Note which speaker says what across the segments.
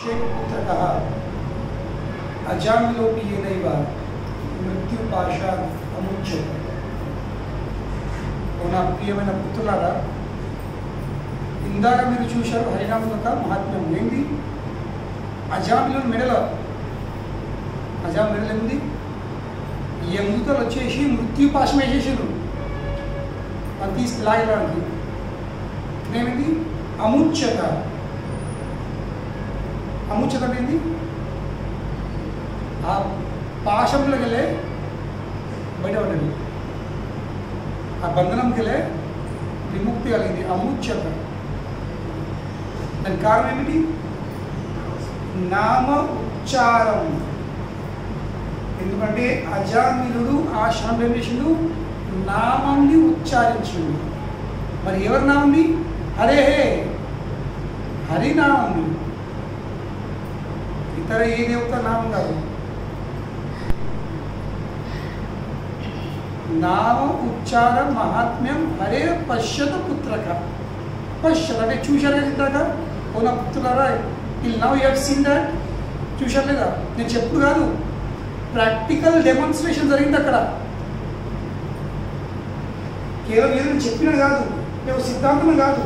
Speaker 1: पश्येत पुत्रकः अजामिलोपि येनैव मृत्युपाशात् अमुच्यते. నా ప్రియమైన పుత్రులారా, ఇందాక మీరు చూశారు హరినామం యొక్క మహాత్మ్యం ఏంటి? అజామిలు మెడలో ఉంది, ఎముకలు వచ్చేసి మృత్యుపాశం వేసేసారు అది తీసుకులాగడానికి. ఏమిటి? అముచ్యత. అముచ్యత ఏంటి? ఆ పాశంలోకి వెళ్ళే బయటపడ్డది, ఆ బంధనంకి వెళ్ళే విముక్తి కలిగింది. అముచ్యత. దాని కారణం ఏమిటి? నామ ఉచ్చారం. ఎందుకంటే అజామిలుడు ఆ క్షణం ఏం చేసిండు? నామంని ఉచ్చారించిండు. మరి ఎవరి నామంని? హరే, హరినామంని. ఇతర ఏ దేవత నామం కాదు. నామ ఉచ్చార మహాత్మ్యం. హరే పశ్యత పుత్రక. పశ్యత అంటే చూశారు కదా ఇందాక. ఓ నా పుత్రులారా, till now you have seen that. చూశారు లేదా? నేను చెప్పుడు కాదు, ప్రాక్టికల్ డెమాన్స్ట్రేషన్ జరిగింది అక్కడ. కేవలం ఏదో చెప్పిన కాదు, ఏదో సిద్ధాంతం కాదు.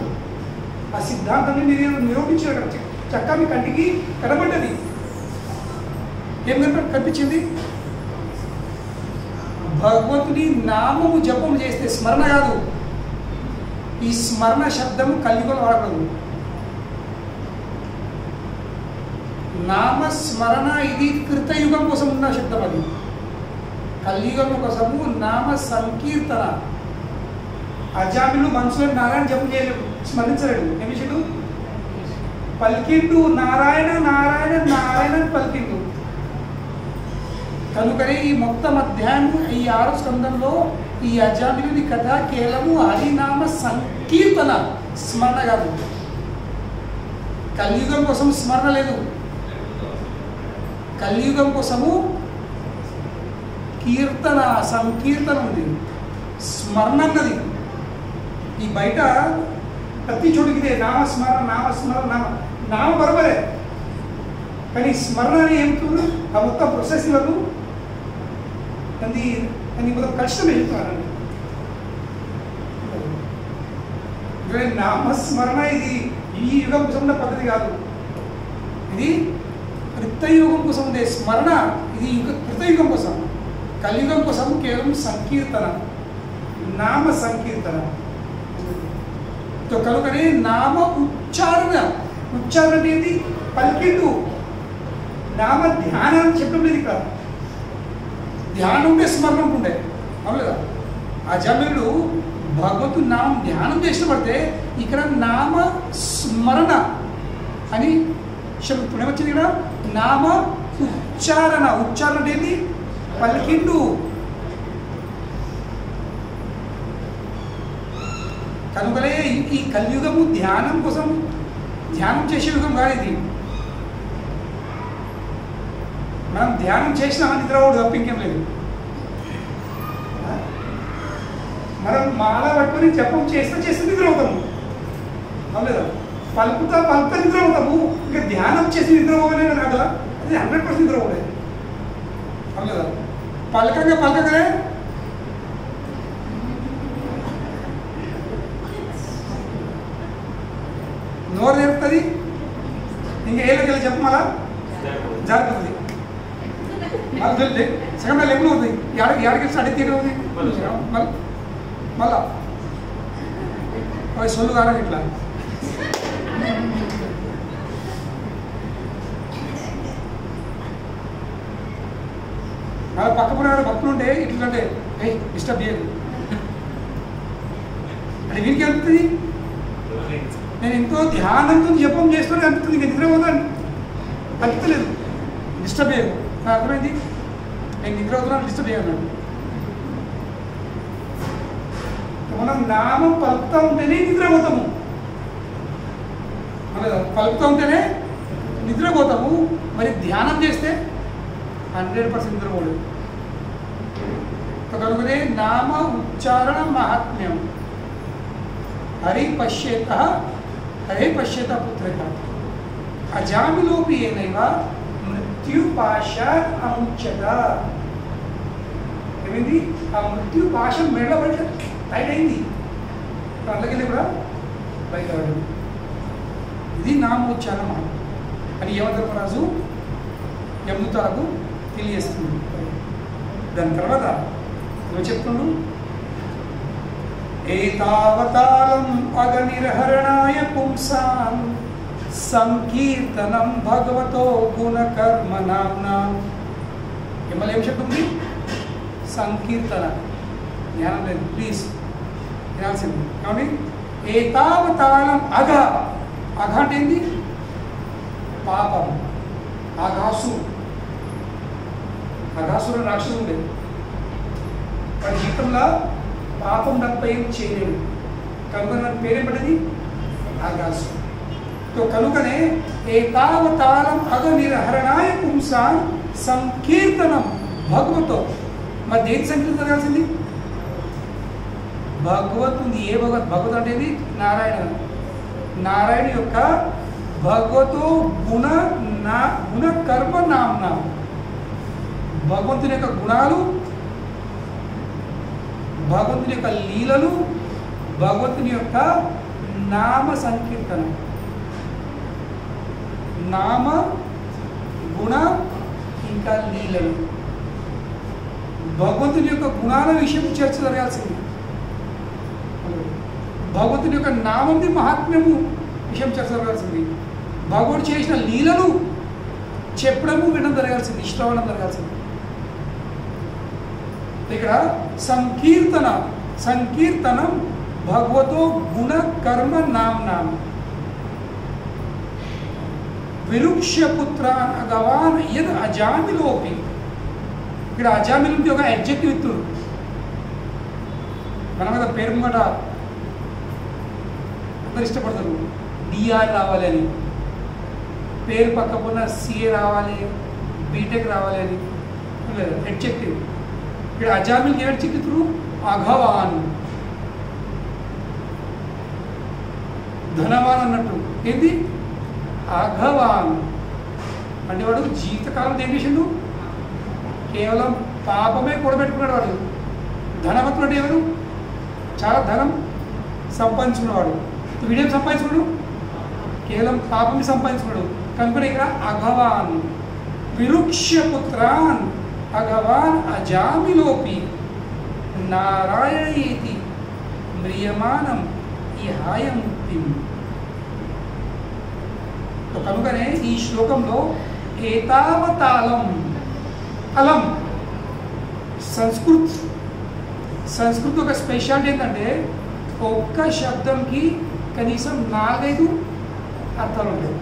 Speaker 1: ఆ సిద్ధాంతాన్ని మీరు నిరూపించారు కదా. చక్కగా మీ కంటికి కనబడ్డది. ఏం కనిపించింది? భగవంతుని నామము జపం చేస్తే, స్మరణ కాదు, ఈ స్మరణ శబ్దము కలియుగంలో వాడకూడదు. నామస్మరణ ఇది కృతయుగం కోసం ఉన్న శబ్దం. అది కలియుగం కోసము నామ సంకీర్తన. అజామిలు మనసులో నారాయణ జపం చేయలేడు, స్మరించలేడు. ఏం చేసాడు? పలికిండు నారాయణ నారాయణ నారాయణ పలికిండు. కనుకనే ఈ మొత్తం అధ్యాయం, ఈ 6వ స్కందంలో ఈ అజామిలుని కథ కేవలము హరినామ సంకీర్తన, స్మరణ కాదు. కలియుగం కోసం స్మరణ లేదు, కలియుగం కోసము కీర్తన సంకీర్తన ఉంది, స్మరణ అన్నది. ఈ బయట ప్రతి చోటుకిదే నామస్మరణ నామస్మరణ నామ బరబరే, కానీ స్మరణ అని ఏమిటి? ఆ మొత్తం ప్రొసెస్ ఇవ్వదు. అది మొత్తం కష్టమే చెప్తున్నారండి. నామస్మరణ ఇది ఈ యుగం కోసం ఉన్న పద్ధతి కాదు. ఇది కృతయుగం కోసం ఉండే స్మరణ. ఇది కృతయుగం కోసం. కలియుగం కోసం కేవలం సంకీర్తన, నామ సంకీర్తన. కనుకనే నామ ఉచ్చారణ. ఉచ్చారణ అనేది పలికిండు. నామ ధ్యానం చెప్పడం లేదు ఇక్కడ. ధ్యానం ఉంటే స్మరణ ఉంటుండే, అవునులేదా? అజామిలుడు భగవంతుడు నామం ధ్యానం చేసినపడితే ఇక్కడ నామ స్మరణ అని శబ్దం ఏమొచ్చింది ఇక్కడ? నామ ఉచ్చారణ. ఉచ్చారణ అనేది పలికిండు. కనుకనే ఈ కలియుగము ధ్యానం కోసం, ధ్యానం చేసే యుగం కాదు ఇది. మనం ధ్యానం చేసినామని నిద్రపోడు తప్ప ఇంకేం లేదు. మనం మాల పట్టుకొని జపం చేస్తే నిద్రపోతాము, అవులేదా? పలుకుతా నిద్రపోతాము. ఇంకా ధ్యానం చేసి నిద్రపోవలే కాదా? అది 100% నిద్రపోలేదు, అవులేదా? పలకగానే నోరు తెరుతుంది. ఇంకా ఏళ్ళకెళ్ళి చెప్పమలా జాగ్రత్త. సగం లెక్కలు అవుతుంది. ఏడకి స్టడీ తీరు అవుతుంది. మళ్ళా అవి సొల్లు కాదు ఇట్లా. మళ్ళీ పక్కన భక్తులు ఉంటే ఇట్లంటే డిస్టర్బ్ చేయదు అంటే వీనికి అనిపిస్తుంది. నేను ఎంతో ధ్యానంతో జపం చేస్తూనే అనిపిస్తుంది. ఇంకా నిద్రపోతాను అనిపించలేదు, డిస్టర్బ్ చేయదు. నాకు అర్థమైంది. నేను నిద్ర అవుతున్నాను, డిస్టర్బ్ చేయను. మనం నామం పలుకుతూ ఉంటేనే నిద్రపోతాము, పలుకుతూ ఉంటేనే నిద్రపోతాము. మరి ధ్యానం చేస్తే 100% నిద్రపోలేదు. కనుకనే నామ ఉచ్చారణ మహాత్మ్యం. హరి పశ్యేత పుత్రిక. అజామిలోపి ఏనైవ మృత్యుపాశ అముచ్యత. ఏమైంది? ఆ మృత్యు పాశం మెడలో పడి టైట్ అయింది, కళ్ళకెళ్ళి కూడా బయటపడింది. ఇది నామోచ్చారణ అని యమధర్మరాజు యమదూతలకు తెలియజేస్తుంది. దాని తర్వాత ఏమో చెప్తున్నాడు, ఏతావతాళం అగనిర్హరణాయ పుంసాం సంకీర్తనం భగవతో గుణకర్మ నామ్నా. మిమ్మల్ని ఏం చెప్తుంది? సంకీర్తన. జ్ఞానం లేదు, ప్లీజ్ వినాల్సింది. కాబట్టి ఏతావతాళం అగ అంటే ఏంటి? పాపం. అఘాసురు రాక్షసుడు ఉండేది, వాడి జీవితంలో పాపం తప్ప ఏం చేయలేడు. కనుక నాకు పేరేం పడ్డది? అఘాసు. కనుకనే ఏతావతాళం అగ నిర్హరణాయ పుంసాం సంకీర్తనం భగవతో. మరి దేని సంకీర్తన జరగాల్సింది? భగవతుంది. ఏ భగవత్ అంటే నారాయణ యొక్క భగవతో గుణ కర్మ నామ్న. భగవంతుని యొక్క గుణాలు, భగవంతుని యొక్క లీలలు, భగవంతుని యొక్క నామ సంకీర్తన. నామ, గుణ, ఇంకా లీలలు. భగవంతుని యొక్క గుణాల విషయం చర్చ జరగాల్సింది. భగవంతుని యొక్క నామంది మహాత్మ్యము విషయం చర్చ జరగాల్సింది. భగవంతుడు చేసిన లీలలు చెప్పడము వినడం జరగాల్సింది, ఇష్టపడడం జరగాల్సింది. ఇక్కడ సంకీర్తనం భగవతో గుణ కర్మ నామ్నాం విరుక్ష్యపుత్రాన్ అగవాన్ యద్ అజామిలోపి. ఇక్కడ అజామిలోపి ఒక అడ్జెక్టివ్ ఇత్తుడు. మన మీద పేరు మాట అందరు ఇష్టపడతారు, డిఆర్ రావాలి అని, పేరు పక్కకున్న సిఏ రావాలి, బీటెక్ రావాలి అని అడ్జెక్టివ్. ఇక్కడ అజామిల్కి ఏడు చిక్కుతురు? అఘవాన్, ధనవాన్ అన్నట్టు. ఏంది? అఘవాన్ అంటే వాడు జీవితకాలం ఏం చేసిండు? కేవలం పాపమే కూడబెట్టుకున్నాడు. వాడు ధనవంతుడు. ఎవరు? చాలా ధనం సంపాదించుకున్నవాడు. వీడేం సంపాదించుకున్నాడు? కేవలం పాపమే సంపాదించుకున్నాడు. కనుక ఇక్కడ అఘవాన్ విరుక్ష్యపుత్రాన్ అఘవాన్ అజామిలోపి నారాయణేతి మ్రియమానం ఇహాయ ముక్తిం. కనుకనే ఈ శ్లోకంలో ఏతావతాళం, అలం సంస్కృత్ ఒక స్పెషాలిటీ ఏంటంటే ఒక్క శబ్దంకి కనీసం 4-5 అర్థాలు ఉంటాయి.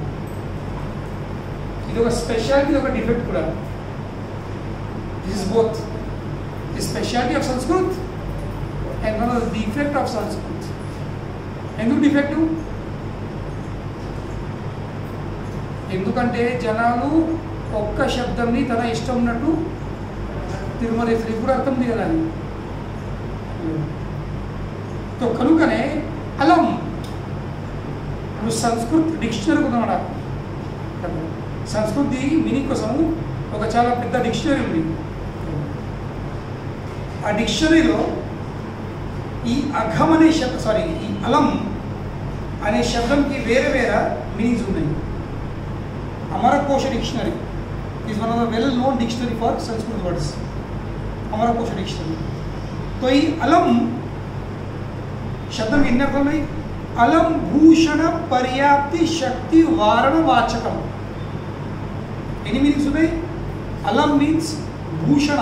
Speaker 1: ఇది ఒక స్పెషాలిటీ, ఒక డిఫెక్ట్ కూడా. This is both the speciality of Sanskrit and one of the defect of Sanskrit. ఎందుకు డిఫెక్టు? ఎందుకంటే జనాలు ఒక్క శబ్దంని తన ఇష్టం ఉన్నట్టు తిరుమలేశ్వరి కూడా అర్థం తీయాలని. కనుకనే అలం నువ్వు సంస్కృత్ డిక్షనరీ ఉందన్నమాట. సంస్కృతి మీనింగ్ కోసము ఒక చాలా పెద్ద డిక్షనరీ ఉంది. ఆ డిక్షనరీలో ఈ అఘం అనే ఈ అలం అనే శబ్దంకి వేరే వేరే మీనింగ్స్ ఉన్నాయి. Amarakosha dictionary is one of the well known dictionary for Sanskrit words. Amarakosha dictionary. तो ఈ అలం శబ్దం ఎన్ని అర్థాలు ఉన్నాయి? అలం భూషణ పర్యాప్తి శక్తి వారణ వాచకం. ఎన్ని మీనింగ్స్ ఉన్నాయి? అలం మీన్స్ భూషణ.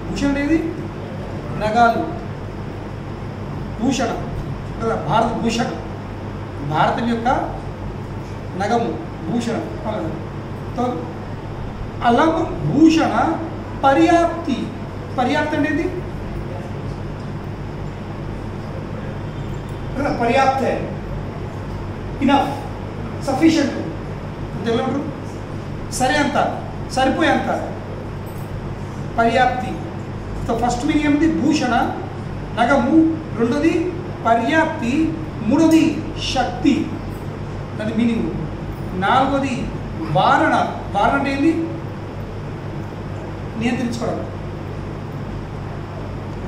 Speaker 1: భూషణ అనేది నగాలు. భూషణ భారత భూషణ, భారతం యొక్క నగము భూషణ. అలం భూషణ పర్యాప్తి. పర్యాప్తి అనేది పర్యాప్త, ఇనఫ్, సఫిషియంట్. తెలుగు సరే అంత, సరిపోయేంత పర్యాప్తి. ఫస్ట్ మీనింగ్ ఏమిటి? భూషణ నగము, రెండోది పర్యాప్తి, మూడోది శక్తి. దాని మీనింగ్ నాలుగోది వారణ. వారణ అంటే ఏంది? నియంత్రించుకోవడం.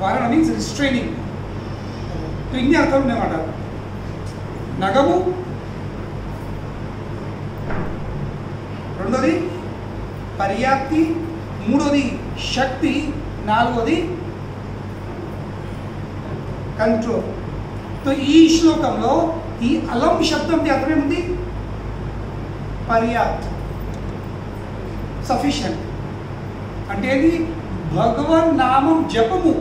Speaker 1: వారణ మీన్స్ రిస్ట్రైనింగ్. ఇన్ని అర్థాలు ఉన్నాయన్నమాట. నగము, రెండోది పర్యాప్తి, మూడోది శక్తి, నాలుగోది కంట్రోల్. तो ఈ శ్లోకంలో ఈ అలం శబ్దం అర్థం ఏముంది? పర్యాప్త్, సఫిషియంట్. అంటే ఇది భగవన్ నామం జపము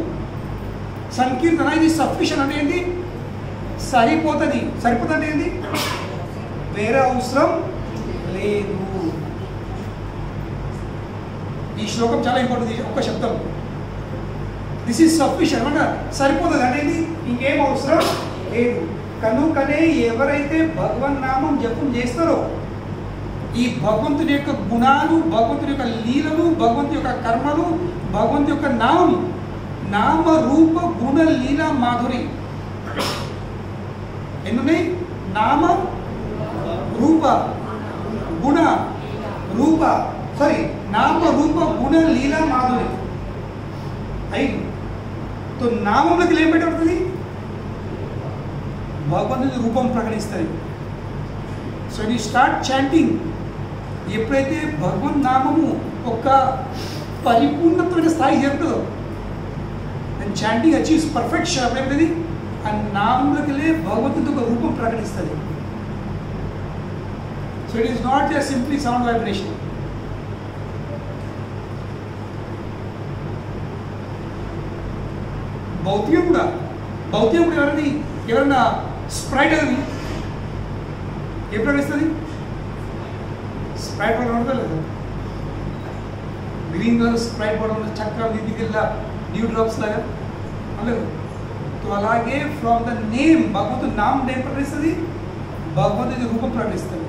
Speaker 1: సంకీర్తన, ఇది సఫిషియంట్ అంటే ఏంటి? సరిపోతుంది. సరిపోతుంది అంటే ఏంటి? వేరే అవసరం లేదు. ఈ శ్లోకం చాలా ఇంపార్టెంట్. ఒక్క శబ్దం దిస్ ఈజ్ సఫిషియంట్ అంటే సరిపోతుంది అంటే ఏంటి? ఇంకేం అవసరం లేదు. కనుకనే ఎవరైతే భగవన్ నామం జపం చేస్తారో ఈ భగవంతుని యొక్క గుణాలు, భగవంతుని యొక్క లీలలు, భగవంతుని యొక్క కర్మలు, భగవంతుని యొక్క నామం, నామ రూప గుణ లీల మాధురి ఎన్నున్నాయి? నామ రూప గుణ రూప నామ రూప గుణ లీల మాధురి 5. तो నామంలోకి ఏం పెట్టబడుతుంది? భగవంతుని రూపం ప్రకటిస్తుంది. So you start chanting. ఎప్పుడైతే భగవన్ నామము ఒక పరిపూర్ణమైన స్థాయి చేరుతుందో అండ్ చాంటింగ్ అచీవ్స్ పర్ఫెక్షన్, అప్పుడేమిటది? ఆ నామంలోకి వెళ్ళి భగవంతుని ఒక రూపం ప్రకటిస్తుంది. So it is not just simply sound vibration. భౌతికం కూడా ఎవరన్నా స్ప్రైట్ అది ఎప్పుడు ప్రకటిస్తుంది? స్ప్రైట్ పౌడర్ ఉంటుంది లేదా? గ్రీన్ కలర్ స్ప్రైట్ పౌడర్ చక్కగా నిధికెళ్ళ న్యూ డ్రాప్స్ లాగా అలాగే. సో అలాగే ఫ్రమ్ ద నేమ్ భగవంతుని నామం ఏం ప్రకటిస్తుంది? భగవంతుని రూపం ప్రకటిస్తుంది.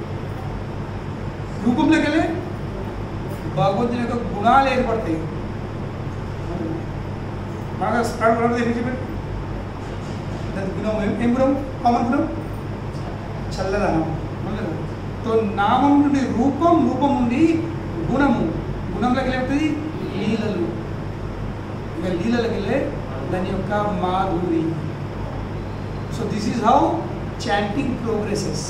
Speaker 1: రూపంలోకి వెళ్ళి భగవంతుని యొక్క గుణాలు ఏర్పడతాయి. బాగా స్ప్రైట్ పౌడర్ ఏమి చెప్పారు? దాని గుణం ఏం గుణం? కామన్ గుణం చల్లదనం. తో నామం నుండి రూపం, రూపం నుండి గుణము, గుణంలోకి వెళ్ళి లీలలు, ఇక లీలలోకి వెళ్ళే దాని యొక్క Madhuri. So this is how chanting progresses.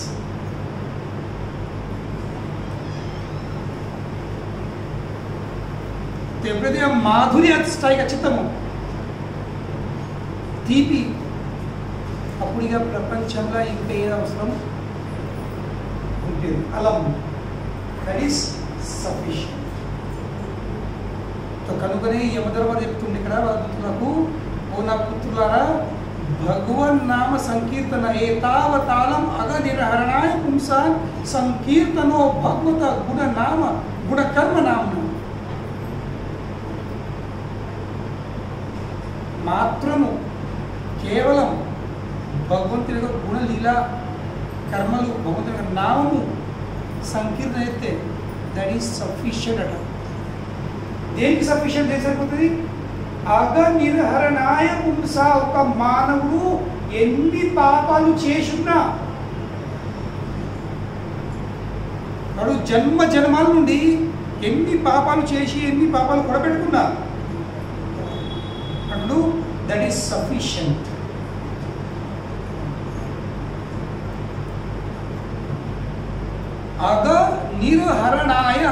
Speaker 1: ఎప్పుడైతే ఆ మాధురి స్థాయికి వచ్చేస్తామో, తీపి, అప్పుడు ఇక ప్రపంచంలో ఇంకా ఏది అవసరం ఉంటుంది? అలం. That is sufficient. కనుకనే యమధర్మ చెప్తుంది ఇక్కడ పుత్రులకు, ఓ నా పుత్రులారా, భగవన్ నామ సంకీర్తన ఏతావతాళం అగ నిర్హరణాయ పుంసాన్ సంకీర్తనో భగవత గుణ నామ గుణ కర్మ నామ. మాత్రము కేవలం భగవంతుని యొక్క గుణ లీల కర్మలు, భగవంతుని యొక్క నామము సంకీర్తన అయితే దట్ ఈస్ సఫిషియంట్ అట. దేనికి సఫిషియంట్? ఏం సరిపోతుంది? అగ నిర్హరణాయ పుంస. ఒక మానవుడు ఎన్ని పాపాలు చేసున్నా, వాడు జన్మ జన్మాల నుండి ఎన్ని పాపాలు చేసి ఎన్ని పాపాలు కూడబెట్టుకున్నా అప్పుడు దట్ ఈస్ సఫిషియంట్. అగ నిర్హరణాయ.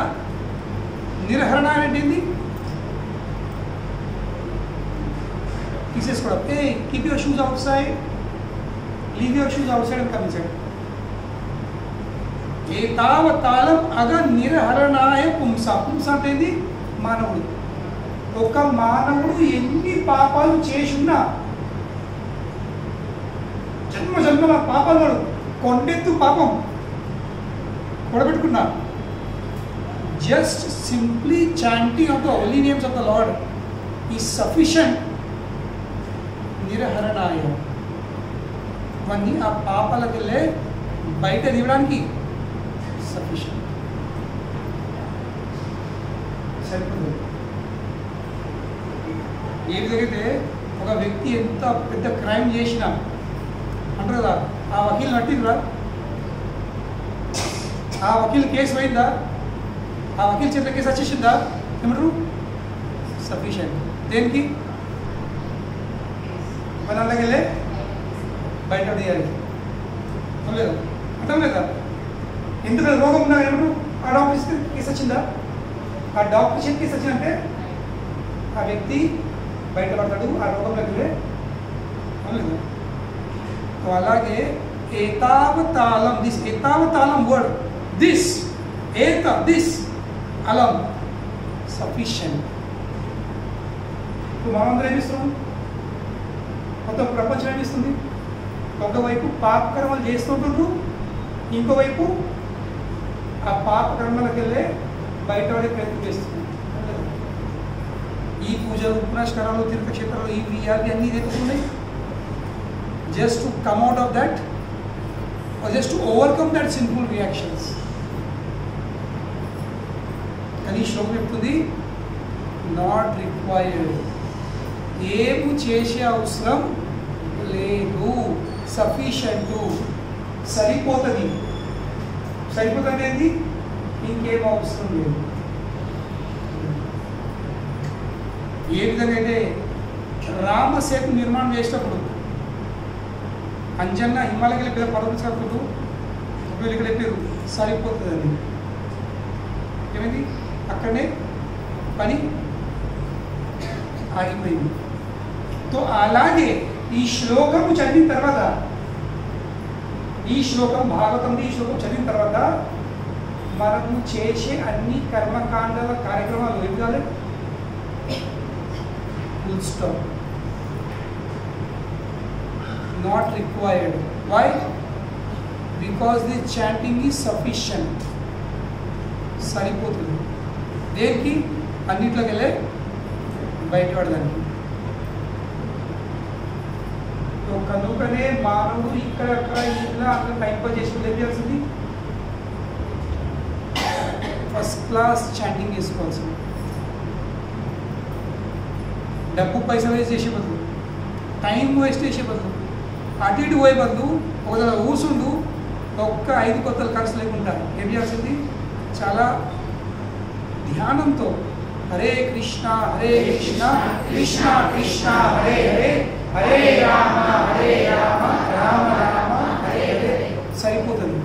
Speaker 1: నిర్హరణాయ అంటే ఏంటి? తీసేసుకోవడం. Keep your shoes outside, leave your shoes outside and come inside. ఏతావతాళం అగ నిర్హరణాయ పుంస. పుంస అంటే ఏంటి? మానవుడు. ఒక మానవుడు ఎన్ని పాపాలు చేసున్నా, జన్మ జన్మల పాపాలు, వాడు కొండెత్తు పాపం కూడబెట్టుకున్నా, just simply chanting of the holy names of the lord is sufficient. నిర్హరణాయ. ఇవన్నీ ఆ పాపాలకు వెళ్ళే బయట దిగడానికి సఫిషియంట్. సరిపోతుంది. ఏ విధంగా అయితే ఒక వ్యక్తి ఎంత పెద్ద క్రైమ్ చేసినా అంటారు కదా, ఆ వకీలు నట్టిందిరా, ఆ వకీల్ కేసు పోయిందా, ఆ వకీల్ చేతిలో కేసు వచ్చేసిందా, ఏమంటారు సఫిషియంట్. దేనికి మన అలాగే బయట తీయాలి లేదా అంటాం లేదా. ఎందుకు రోగం ఉన్నా ఏమంటారు ఆ డాక్టర్ కేసు వచ్చిందా, ఆ డాక్టర్ చేతి కేసు వచ్చిందంటే ఆ వ్యక్తి బయటపడతాడు ఆ రోగంలోకి లేదా. అలాగే ఏతావతాళం, దిస్ ఏతావతాళం వర్డ్, దిస్ దిస్ అలం సఫిషియంట్. ఇప్పుడు మనందరం ఏమిస్తున్నాం, మొత్తం ప్రపంచం ఏమిస్తుంది, ఒకవైపు పాపకర్మలు చేస్తుంటున్నారు, ఇంకోవైపు ఆ పాపకర్మలకు వెళ్ళే బయటపడే ప్రయత్నం చేస్తున్నారు. ఈ పూజలు పునస్కారాలు తీర్థక్షేత్రాలు ఇవి అవి అన్నీ జరుగుతున్నాయి just to come out of that or just to overcome that sinful reactions. కానీ శ్లోకం చెప్తుంది నాట్ రిక్వైర్డ్, ఏమి చేసే అవసరం లేదు, సఫిషియంట్, సరిపోతుంది. సరిపోతుంది ఏంటి, ఇంకేం అవసరం లేదు. ఏ విధంగా అయితే రామసేతు నిర్మాణం చేసేటప్పుడు అంజన్న హిమాలయకి వెళ్ళి పడవలు చదువుతూ వీళ్ళకి వెళ్ళారు, సరిపోతుంది అది. ఏమైంది, అక్కడనే పని ఆగిపోయింది. సో అలాగే ఈ శ్లోకము చదివిన తర్వాత, ఈ శ్లోకం భాగవతం ఈ శ్లోకం చదివిన తర్వాత మనము చేసే అన్ని కర్మకాండాల కార్యక్రమాలు ఏం కాదు, full stop, not required. Why? Because the chanting is sufficient. సరిపోతుంది. దేనికి, అన్నిట్లోకి వెళ్ళే బయటపడదానికి. కనుకనే మానవుడు ఇక్కడ ఇలా అక్కడ టైం పాస్ చేసి ఏం చేయాల్సింది, ఫస్ట్ క్లాస్ చాంటింగ్ చేసుకోవాల్సింది. డబ్బు పైసలు వేస్ట్ చేసే బదులు, టైం వేస్ట్ చేసే బదులు, అటు ఇటు పోయే బదులు ఒక దగ్గర కూర్చుండు, ఒక్క 5 కొత్తలు ఖర్చు లేకుండా ఏం చేయాల్సింది, చాలా ధ్యానంతో హరే కృష్ణ కృష్ణ కృష్ణ హరే హరే హరే రామ రామ రామ హరే హరే సరిపోతుంది.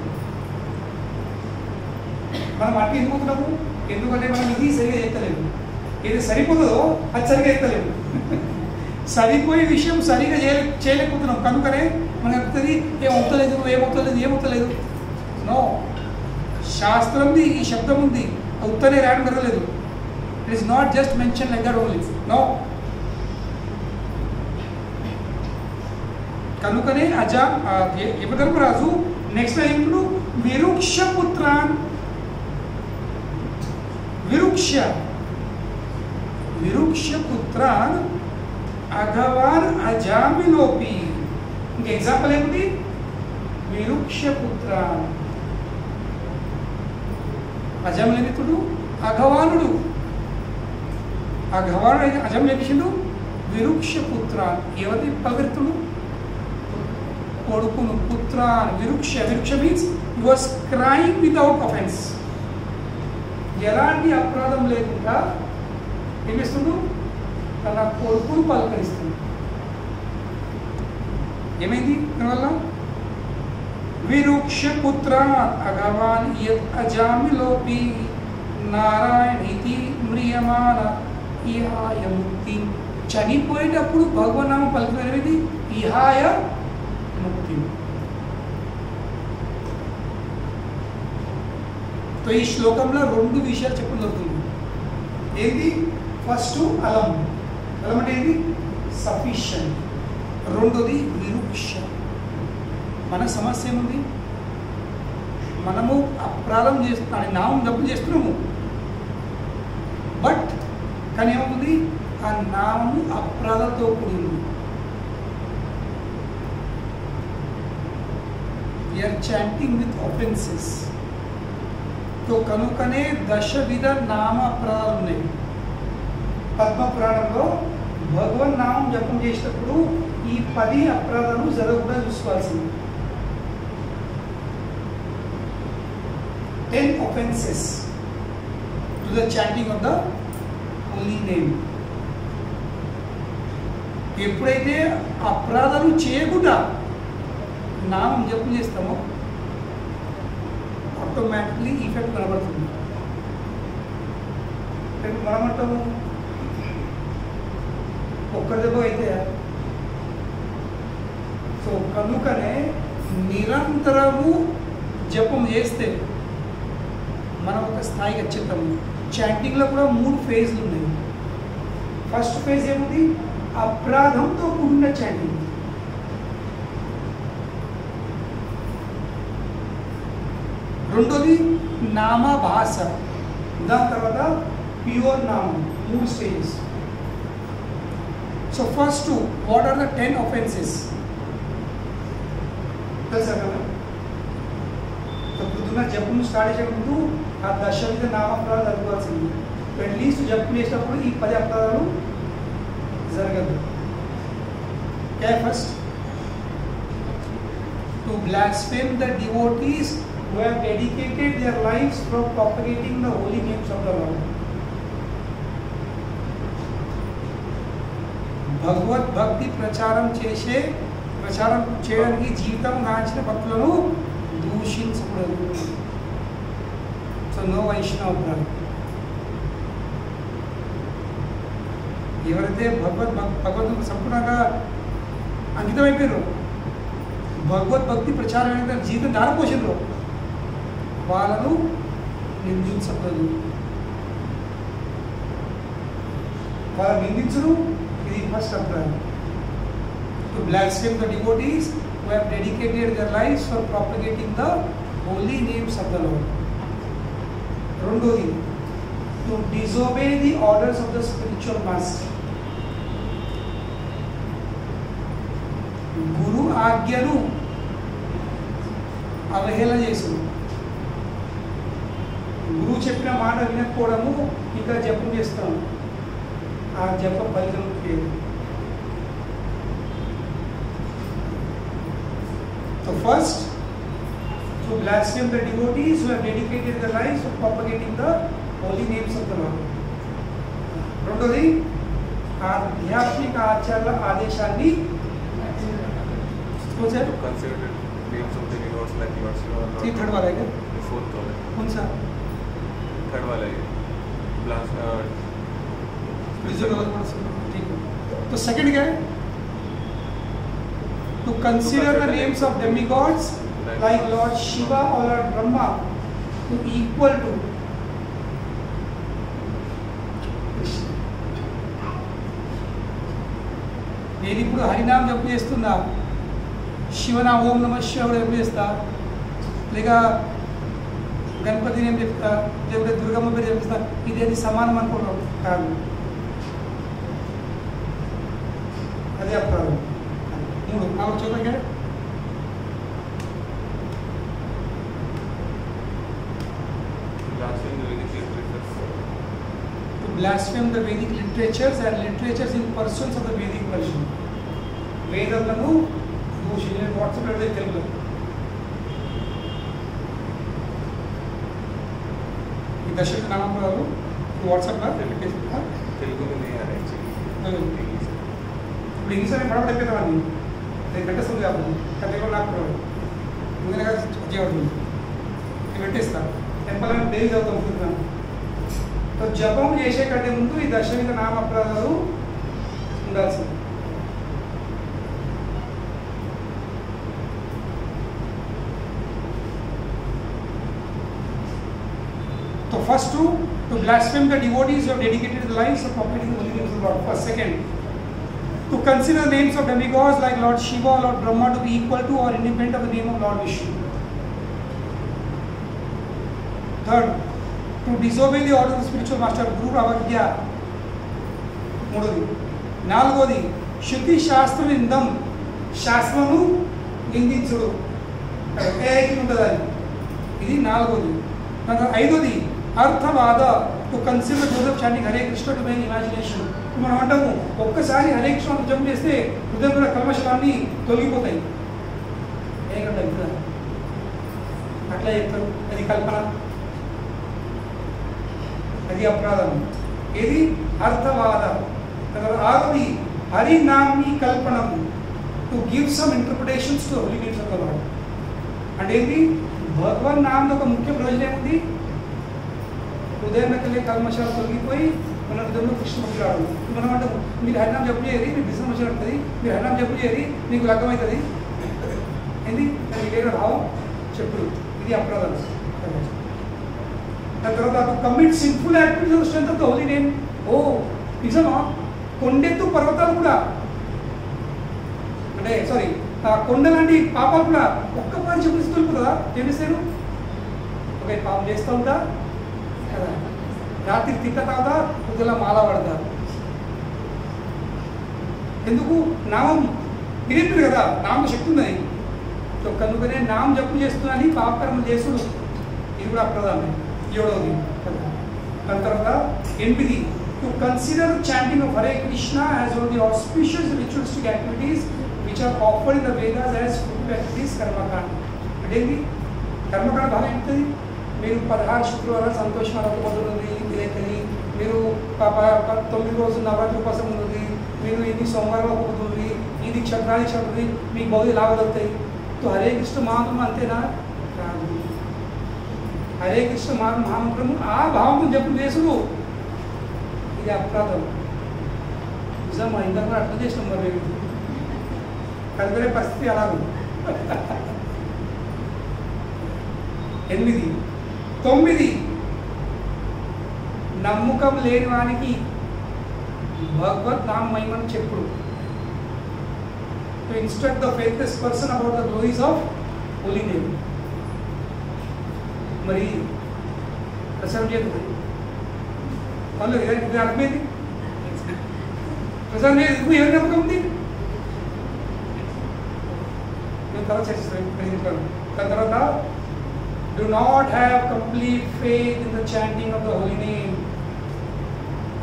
Speaker 1: మనం అటు ఎందుకు పోతున్నాము, ఎందుకంటే మనం ఇది సరిగా ఎత్తలేము. ఏది సరిపోతుందో అది సరిగా ఎత్తలేము. సరిపోయే విషయం సరిగా చేయలేకపోతున్నాం. కనుకనే మనకు చెప్తుంది ఏమవుతలేదు. నో, శాస్త్రంది ఈ శబ్దం ఉంది, ఉత్తరే రాయడం జరగలేదు. It is not just mention like that only. No, కనుకనే యమధర్మరాజు నెక్స్ట్ ఇప్పుడు విరుక్షపుత్రాన్ అఘవాన్ అజామిలోపి. ఇంక ఎగ్జాంపుల్ ఏమిటి, విరుక్షపుత్రాన్, అజామిలమితుడు అఘవానుడు. అజామిలు ఏమిషుడు విరుక్షపుత్రాన్, ఎవరి పగర్తుడు, కొడుకును. పుత్రాన్ విరుక్ష means he was crying without offence, ఎలాంటి అపరాధం లేకుండా ఏం చేస్తుండు, తన కొడుకును పలకరిస్తుంది. ఏమైంది దానివల్ల, విరుక్షపుత్రాన్ అఘవాన్ అజామిలోపి నారాయణితి మ్రియమాన ఇహాయ ముక్తి. చనిపోయేటప్పుడు భగవన్నామం పలుకునేది ఇహాయ ముక్తి. సో ఈ శ్లోకంలో 2 విషయాలు చెప్పడం జరుగుతుంది. ఏంటి, ఫస్ట్ అలం అంటే ఏంటి, సఫిషియంట్. రెండోది విరుక్ష. మన సమస్య ఏముంది, మనము అపరాధం చేస్తున్నాం, నామం డబ్బులు చేస్తున్నాము, బట్ కానీ ఏమవుతుంది, ఆ నామము అపరాధంతో కూడింది. We are chanting with offences. So కనుకనే 10 విధ నామ అపరాధాలు ఉన్నాయి. పద్మపురాణంలో భగవన్ నామం జపం చేసేటప్పుడు ఈ 10 అపరాధాలు జరగకుండా చూసుకోవాల్సింది. 10 offenses to the chanting of the holy name. ఎప్పుడైతే అపరాధాలు చేయకుండా నామం జపం చేస్తామో ఆటోమేటిక్లీ ఈఫెక్ట్ కనబడుతుంది. మనమంటాము ఒక్క దెబ్బ అయితే. సో కనుకనే నిరంతరము జపం చేస్తే మనం ఒక స్థాయికి వచ్చేస్తాము. చాంటింగ్లో కూడా 3 ఫేజ్లు ఉన్నాయి. ఫస్ట్ ఫేజ్ ఏముంది? అపరాధంతో కూడిన చాంటింగ్. రెండోది నామభాష, దాని తర్వాత ప్యూర్ నామం. 3 stages. So first what are the 10 offenses? తెలుసా కదా? సో పొద్దున్న జపం స్టార్ట్ చేసే ముందు ఆ దశవిధ నామప్రాలు చదువుకోవాల్సింది. అట్లీస్ట్ జపం చేసినప్పుడు ఈ 10 అపరాధాలు జరగదు. First to blaspheme the devotees who have dedicated their lives for propagating the holy names of the Lord. భగవద్భక్తి ప్రచారం చేయడానికి జీవితం గాంచిన భక్తులను దూషించకూడదు. సో నో వైష్ణవ. ఎవరైతే భగవద్గీత సంపూర్ణంగా అంకితమైపోయారో, భగవద్భక్తి ప్రచారం అనేది జీవితం దారిపోసిండ్రో వాళ్ళను నిందించకూడదు. వాళ్ళ నిందించరు. ఇది ఫస్ట్ అభిప్రాయం. To blaspheme the devotees who have dedicated their lives for propagating the holy names of the Lord. రెండోది, to disobey the orders of the spiritual master. గురు ఆజ్ఞను అవహేళన చేసు. గురువు చెప్పిన మాట వినకపోవడము, ఇంకా జపం చేస్తాము. ఆ జపం ఫలితం లేదు. So first, to blaspheme the devotees who have dedicated their lives for propagating the holy names of the Lord. రెండోది, ఆధ్యాత్మిక ఆచారాల ఆదేశాన్ని थर्ड वाला है क्या?
Speaker 2: फोर्थ वाला
Speaker 1: कौन सा?
Speaker 2: थर्ड वाला है
Speaker 1: ठीक है. तो सेकंड क्या है? To consider the names of demigods like Lord Shiva or Lord Brahma to equal to నేను ఇప్పుడు హరినామం జపం చేస్తున్నా, శివనా ఓం నమ శివ జపం చేస్తా, లేక గణపతి నేను చెప్తా, లేకపోతే దుర్గమ్మ పేరు చెప్తా, ఇదేది సమానం అనుకోవడం కాదు. అదే అపరాధం. 3 నాకు చూడండి. To blaspheme the Vedic literatures and literatures in pursuance of the Vedic version. వేదములను దూషించే వాట్సాప్ లో తెలుగులో ఈ దశక నామపదాలు వాట్సాప్ లో
Speaker 2: తెలుగులో
Speaker 1: ఇప్పుడు ఇంగ్లీష్ అని పడబడిపోయేవాడిని. నేను పెట్టేస్తుంది కాబట్టి తెలుగులో నాకు ముందుగా వచ్చేవాడు నేను పెట్టేస్తాను. టెంపల్ అని డైలీ చదువుతాం అనుకుంటున్నాను. సో జపం చేసే కంటే ముందు ఈ దశవిధ నామప్రదాలు ఉండాల్సింది. So first to blaspheme the devotees who have dedicated their lives of propagating the holy names of the Lord. First, second, to consider names of demigods like Lord Shiva or Lord Brahma to be equal to or independent of the name of Lord Vishnu. Third, to disobey the order of the spiritual master Guru Avagya. మూడోది. నాలుగోది, శృతి శాస్త్ర నిందం, శాస్త్రము నిందించుడు. ఉంటుంది అది. ఇది నాలుగోది. ఐదోది, అర్థవాద, to consider Joseph chanting Hare Krishna to main imagination. మనం అంటాము ఒక్కసారి హరే కృష్ణ జపం చేస్తే హృదయంలో కల్మషాలన్నీ తొలగిపోతాయి. ఏకంటే అట్లా చెప్తారు, అది కల్పన. అది అపరాధం. ఇది అర్థవాద. ఆరవది హరినామ్ని కల్పనము, to give some interpretations to holy names of the lord. అంటే ఏంటి? భగవన్ నామం ఒక ముఖ్య ప్రయోజనం ఏముంది? హృదయంలోకి వెళ్ళే కల్మశాలు తొలగిపోయి మన హృదయంలో కృష్ణ భక్తి రావడం. మనం అంటాము మీరు హరినామం జపం చేయరు, మీకు బిజినెస్ మంచిగా ఉంటుంది, మీరు హరినామం జపం చేయరు, మీకు లగ్గం అవుతుంది. ఏంది? దానికి వేరే భావం చెప్పుడు. ఇది అపరాధం. దాని తర్వాత commit simple activities strength of the holy name. ఓ నిజమా? కొండెత్తు పర్వతాలు కూడా, అంటే సారీ కొండ లాంటి పాపాలు కూడా ఒక్క పని చూపిస్తూ కదా తెలిసాను. ఒక పాపం చేస్తూ ఉంటా కదా, రాత్రి తిట్ట తాగుతా, పొద్దుల మాల పడతారు. ఎందుకు? నామం తిరిగిపోయి కదా, నామం శక్తి ఉన్నది. సో కనుకనే నామం జపం చేస్తున్నాని పాపకర్మలు చేసుడు, ఇది కూడా అప్రదానం. 7వది. దాని తర్వాత 8, to consider chanting of Hare Krishna as one of the auspicious ritualistic activities which are offered in the Vedas as food activities కర్మకాండ. అంటే ఏంటి? కర్మకాండ బాగా చెప్తుంది. మీరు 16 శుక్రవారాలు సంతోషమైన పొందుతుంది ఇదైతుంది, మీరు 9 రోజులు నవరాత్రి కోసం ఉంటుంది, మీరు ఇన్ని సోమవారం పొందుతుంది, ఇది క్షత్రాది క్షత్రుది, మీకు బౌద్ధి లాభాలు వస్తాయి. తో హరే కృష్ణ మహామంత్రం అంతేనా? కాదు. హరే కృష్ణ మహామంత్రము ఆ భావం చెప్పు చేసుడు, ఇది అపరాధం. నిజం ఇంత కూడా అర్థం చేసినాం. మరి కలిపే పరిస్థితి అలా 8, 9 నమ్మకం లేని వానికి భగవత్ నామ మహిమను చెప్పుడు. To instruct the faithless person about the glories of holy name. మరి ప్రచారం చేస్తుంది వాళ్ళు ఇది అర్థమైంది. ప్రచారం చేయదు ఎవరి నమ్మకం ఉంది? నేను తర్వాత చర్చిస్తాను. దాని తర్వాత do not have complete faith in the chanting of the holy name.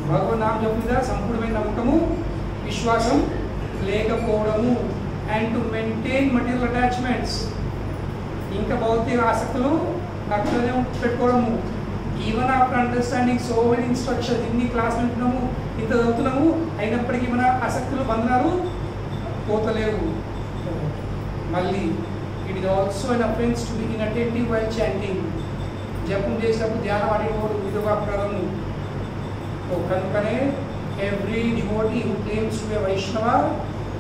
Speaker 1: భగవన్ నామం జపం మీద సంపూర్ణమైన నమ్మకము, విశ్వాసం లేకపోవడము. And to maintain material attachments, ఇంకా భౌతిక ఆసక్తులు అక్కడనే పెట్టుకోవడము. Even after understanding so many instructions, ఇన్ని క్లాసులు వింటున్నాము, ఇంత చదువుతున్నాము, అయినప్పటికీ మన ఆసక్తులు బంధనాలు పోతలేవు. మళ్ళీ it is also an offence to be inattentive while chanting. జపం చేసినప్పుడు ధ్యానం అడిగోడు, ఇది ఒక అపరాధము. కనుకనే every devotee who claims to be Vaishnava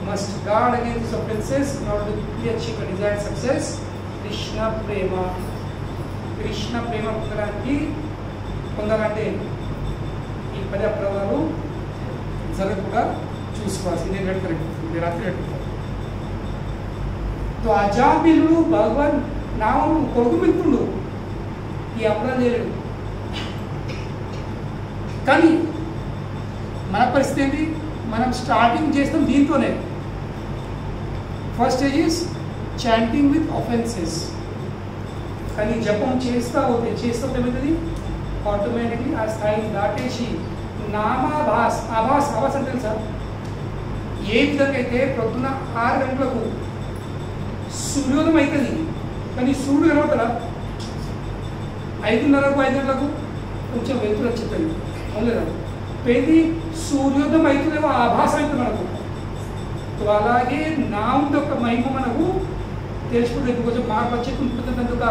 Speaker 1: must guard against this offences in order to quickly achieve a desired success. Krishna ప్రేమ. కృష్ణ ప్రేమ పొందాలంటే ఈ 10 అపరాధాలు జరగకుండా చూసుకోవాల్సిందే. కరెక్ట్ రాత్రి కట్టుకుంటారు. తో అజామిలుడు భగవాన్ నామం కొడుకు మిత్రుడు, ఈ అపరాధం చేయలేడు. కానీ మన పరిస్థితి ఏంటి? మనం స్టార్టింగ్ చేస్తాం దీంతోనే. First stage is chanting with offences. కానీ జపం చేస్తూ ఏమవుతుంది? ఆటోమేటిక్లీ ఆ స్థాయిని దాటేసి నామాభాస్. ఆభాస్ అంటే తెలుసా? ఏ విధంగా అయితే ప్రొద్దున 6 గంటలకు సూర్యోదయం అవుతుంది, కానీ సూర్యుడు కనబడతారా? 5:30కు 5 గంటలకు కొంచెం వెలుతురు వచ్చేది అవును. ప్రతి సూర్యోదయం అవుతుందేమో ఆభాసం అవుతుంది మనకు. అలాగే నామం యొక్క మహిమ మనకు తెలుసుకుంటే కొంచెం మార్పు వచ్చి ఉంటుందందుక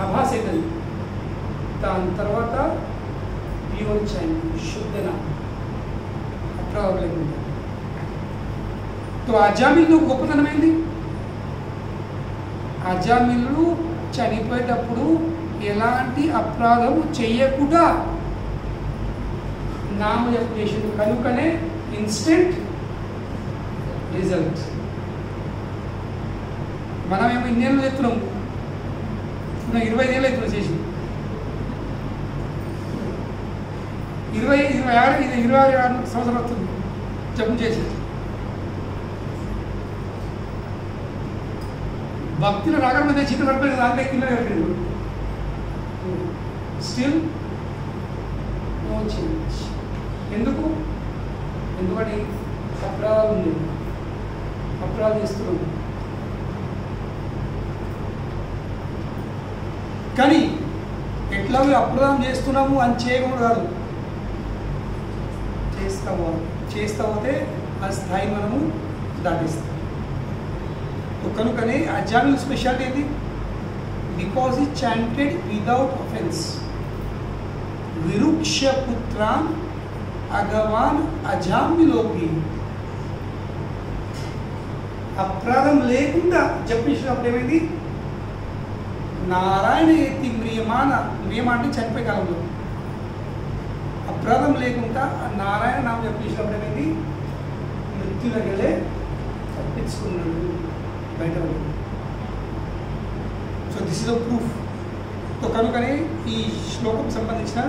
Speaker 1: ఆభాస అవుతుంది. దాని తర్వాత వివరించాయి శుద్ధన అప్రవలేదు. అజామిలు గొప్పతనం ఏంది? అజామిలు చనిపోయేటప్పుడు ఎలాంటి అపరాధం చెయ్యకుండా నామజపం చేసిండు. కనుకనే ఇన్స్టెంట్ రిజల్ట్. మనమేమో ఇన్నేళ్ళు చెప్తున్నాము, 25 ఏళ్ళు అవుతున్నాం చేసి. 26 సంవత్సరం వస్తుంది జపం చేసి. భక్తులు రాగడం మీద చిన్న పడిపోయింది, దాంట్లో కింద కట్టిండు. Still no change. ఎందుకు? ఎందుకని అపరాధం ఉంది, అపరాధం చేస్తున్నాం. కానీ ఎట్లా అప్రదానం చేస్తున్నాము అని చేయకుండా కాదు, చేస్తా పోతే ఆ స్థాయి మనము దాటిస్తాం. కనుకనే అజామిల్ స్పెషాలిటీ ఏంటి? బికాజ్ ఈ చాంటెడ్ విదౌట్ అఫెన్స్. విరుక్ష పుత్రాన్ అగవాన్ అజామిలోకి, అపరాధం లేకుండా జపించినప్పుడు ఏమైంది? నారాయణ ఎత్తి మ్రియమాన అంటే చనిపోయే కాలంలో అపరాధం లేకుండా నారాయణ నామం జపించినప్పుడు ఏమైంది? మృత్యులగలే తప్పించుకున్నాడు బయట. So this is a proof. So కనుకనే ఈ శ్లోకం సంబంధించిన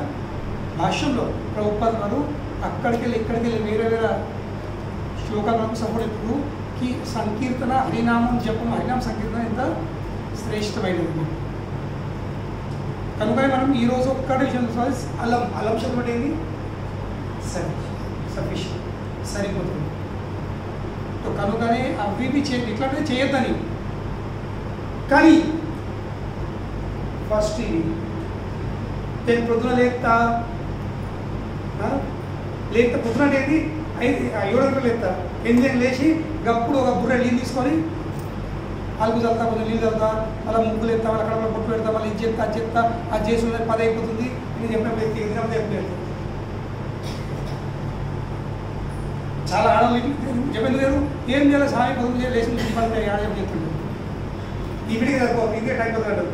Speaker 1: భాష్యంలో ప్రభుపాద వారు అక్కడికి వెళ్ళి వేరే వేరే శ్లోకాలకు సపోర్ట్ ఇప్పుడు కి సంకీర్తన హరినామం జపం, హరినామ సంకీర్తన ఎంత శ్రేష్టమైనది. కనుక మనం ఈరోజు ఒక్కటి విషయం చూసుకోవాలి. అల్లం శబ్దం ఏంటి? సఫిషియెంట్, సరిపోతుంది. సో కనుకనే అవి ఇట్లాంటివి చేయొద్దని. కానీ ఫస్ట్ ఇది నేను పొద్దున లేపుతా పొద్దున అనేది 7 గంటలు లేపుతా, 8 గంటలు లేచి గప్పుడు ఒక బుర్ర నీళ్ళు తీసుకొని అలుగు చల్లుతా, కొంచెం నీళ్ళు చల్లుతా, అలా ముగ్గులు ఎత్తా, వాళ్ళ కడపలో బొట్టు పెడతా, మళ్ళీ ఇది చెప్తా అది చెప్తా, అది చేసి 10 అయిపోతుంది. నేను చెప్పినప్పుడు చెప్పలేదు. చాలా ఆడవాళ్ళు చెప్పలేదు లేదు, ఏం చేయాలి సాయం పొద్దున చేయాలి, లేచి పని ఆడ చెప్తుంటారు. ఇవిడికి సరిపోతుంది, ఇంకే టైం పోతాడు,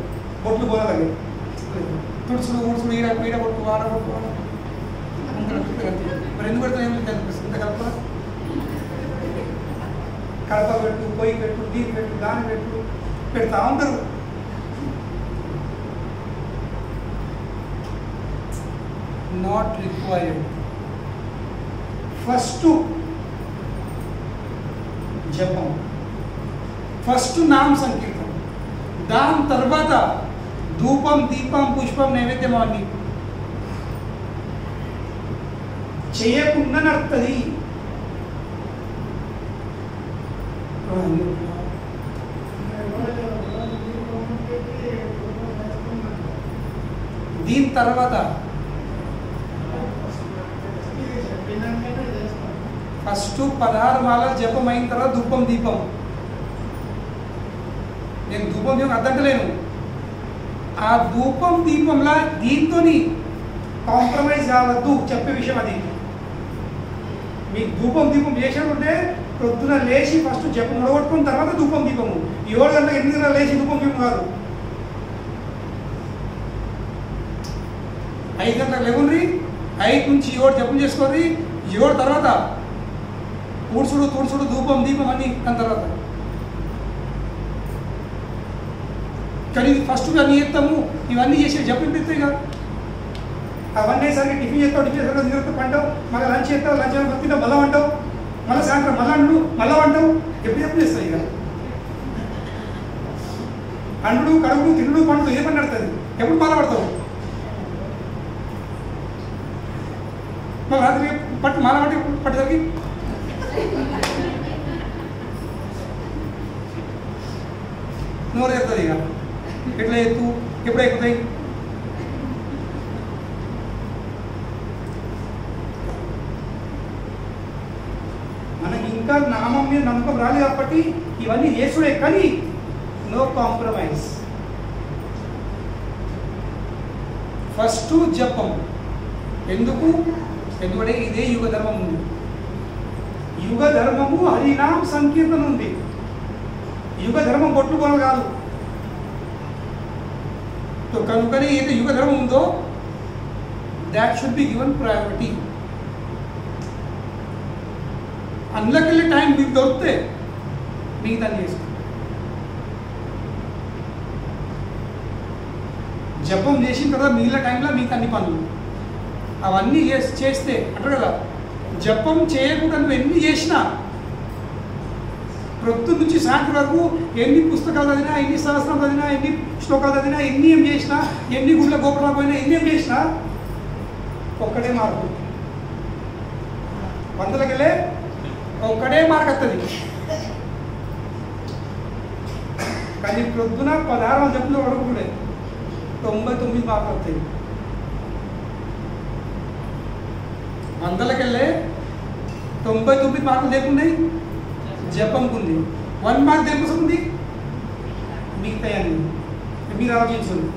Speaker 1: బొట్లు పోవాలి, తుడుచుడు ఊడ్చుడు, ఈడ బొట్టు ఆడ బొట్టు మరి ఎందుకు పెడతా ఏమి కనిపిస్తుంది? ఇంత కలప కడప పెట్టు, పొయ్యి పెట్టు, నీరు పెట్టు, దాన్ని పెట్టు, పెడతా ఉంటారు. Not required. ఫస్ట్ జపం, ఫస్ట్ నామ సంకీర్తనం, దాని తర్వాత ధూపం, దీపం, పుష్పం, నైవేద్యం అన్నీ చేయకుండా నడుతుంది. దీని తర్వాత ఫస్ట్ 16 మాల జపం అయిన తర్వాత ధూపం, దీపం. నేను ధూపం దీపం అద్దంటలేను. ఆ ధూపం దీపంలా దీంతో కాంప్రమైజ్ కావద్దు చెప్పే విషయం అది. మీకు ధూపం దీపం చేసేటంటే పొద్దున లేచి ఫస్ట్ జపం మొదలుకొట్టుకున్న తర్వాత ధూపం దీపము. 7 గంటలకు 8 గంటలకు లేచి ధూపం దీపం కాదు. 5 గంటలకు లేవుండ్రి, 5 నుంచి 7 జపం చేసుకోండి. 7 తర్వాత ఊడ్చుడు, తుడుచుడు, ధూపం, దీపం అన్నీ దాని తర్వాత. కానీ ఫస్ట్ అన్నీ చేస్తాము, ఇవన్నీ చేసి జపం పెడతాయి కదా. అవన్నీ సరికి టిఫిన్ చేస్తావు, టిఫిన్ చేస్తావు, తిరుగుతూ పంటావు, మళ్ళీ లంచ్ చేస్తావు, లంచ్ తింటావు, మళ్ళీ వంటావు, మళ్ళీ సాయంత్రం మళ్ళీ వంటావు. ఎప్పుడు చేస్తావు ఇక అండు, కడుగుడు, తినుడు, పండు ఏ పని నడుతుంది? ఎప్పుడు మళ్ళీ పడతావు? మళ్ళీ రాత్రి మళ్ళీ పట్టేసరికి నోరు ఎత్తుంది. ఇక ఎట్లా ఎత్తు, ఎప్పుడు ఎక్కుతాయి? మనకి ఇంకా నామం మీద నమ్మకం రాలేదు కాబట్టి ఇవన్నీ చేసుడే, కానీ నో కాంప్రమైజ్. ఫస్ట్ జపం. ఎందుకంటే ఇదే యుగ ధర్మం ఉంది. యుగ ధర్మము హరినామ సంకీర్తన ఉంది. యుగ ధర్మం కొట్టుకోవాలి కాదు. కనుకనే ఏదైతే యుగ ధర్మం ఉందో that should be given priority. అందులోకెళ్ళే టైం మీకు దొరికితే మిగతా చేసుకో. జపం చేసిన తర్వాత మిగిలిన టైంలో మిగతా అన్ని పనులు అవన్నీ చేస్తే అంటారు కదా, జపం చేయకుండా నువ్వు ఎన్ని చేసినా, ప్రొద్దు నుంచి సాయంత్రం వరకు ఎన్ని పుస్తకాలు చదివినా, ఎన్ని సహస్రాలు చదివినా, ఎన్ని శ్లోకాలు చదివినా, ఎన్ని ఏం చేసినా, ఎన్ని గుళ్ళ గోపురాలు పోయినా, ఎన్ని ఏం చేసినా ఒక్కటే మార్పు. 100కి వెళ్ళే ఒక్కడే మార్క్ వస్తుంది. కానీ ప్రొద్దున 16 జప్పులు అడుగుతుండే, 99 మార్కులు వస్తాయి. 100కెళ్ళే 99 మార్కులు దేకున్నాయి జపంకు ఉంది. 1 మార్క్ దేనికోసం ఉంది మిగతాయన్ని. మీరు ఆలోచించండి.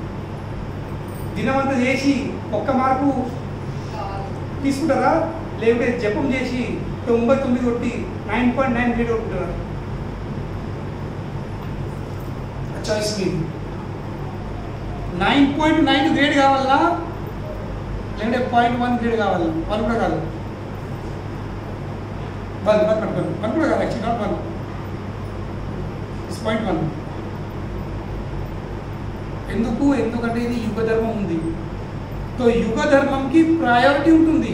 Speaker 1: దినమంతా చేసి 1 మార్కు తీసుకుంటారా, లేకుంటే జపం చేసి 99 కొట్టి 9.9 గ్రేడ్ కొట్టుకుంటారా? చాయిస్ మీది. 9.9 గ్రేడ్ కావాలా లేదంటే 0.1 గ్రేడ్ కావాలా? 1 కూడా కాదు, 1 కూడా కాదు, యాక్చువల్ నాట్ 1, ఇట్స్ 0.1. ఎందుకంటే ఇది యుగ ధర్మం ఉంది. సో యుగ ధర్మంకి ప్రయారిటీ ఉంటుంది.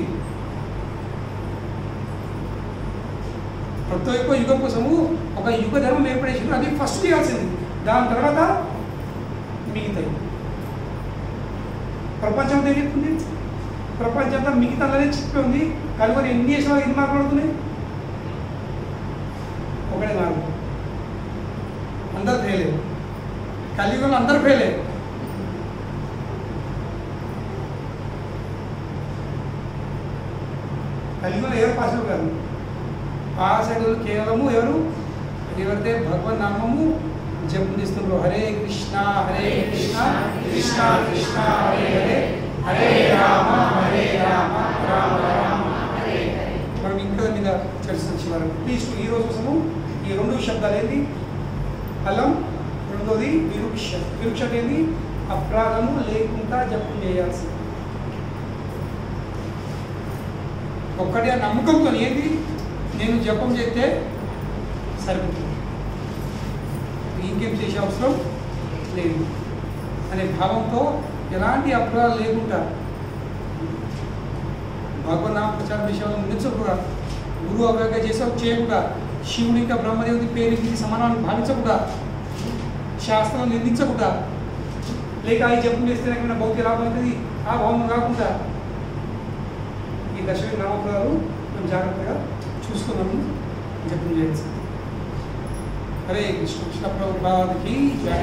Speaker 1: ప్రతి ఒక్క యుగం కోసము ఒక యుగ ధర్మం ఏర్పడేసింది, అది ఫస్ట్ చేయాల్సింది. దాని తర్వాత మిగతాయి. ప్రపంచంతో ఏం చెప్తుంది? ప్రపంచంతో మిగతాలనే చెప్పి ఉంది. కనుక ఎన్ని చేసిన ఎన్ని మార్కులు పడుతున్నాయి? 1 మార్కు. అందరు ఫెయిలే. కలియుగంలో అందరు ఫెయిలే. కలియుగంలో ఎవరు పాస్ కాదు. పాస్ అయిన కేవలము ఎవరైతే భగవన్ నామము జపం చేస్తున్నారు. హరే కృష్ణ హరే కృష్ణ కృష్ణ కృష్ణ హరే హరే హరే రామ రామ రామ హరే హరే. మనం ఇంకా మీద చర్చించేవారు. ప్లీజ్ ఈరోజు కోసము ఈ 2 శబ్దాలు ఏంటి? ఫలం, రెండోది విరుక్ష. విరుక్ష ఏంటి? అపరాధము లేకుండా జపం చేయాల్సింది. ఒక్కటి ఆ నమ్మకంతో ఏంటి, నేను జపం చేస్తే సరిపోతుంది, ఇంకేం చేసే అవసరం లేదు అనే భావంతో ఎలాంటి అపరాధాలు లేకుండా భగవన్నామ ప్రచారం విషయంలో నిలిచకుండా, గురువు అవగాహన చేయకుండా, శివుని ఇంకా బ్రహ్మదేవుని పేరుకి సమానాన్ని భావించకుండా, శాస్త్రం నిందించకుండా, లేక ఈ జపం చేస్తే ఏమైనా భౌతిక లాభం అవుతుంది ఆ భావం కాకుండా ఈ దశమి నామపదాలు మేము జాగ్రత్తగా చూసుకున్నాము, జపం చేయాల్సింది. హరే కృష్ణ. కృష్ణ ప్రభుపాదకి జై.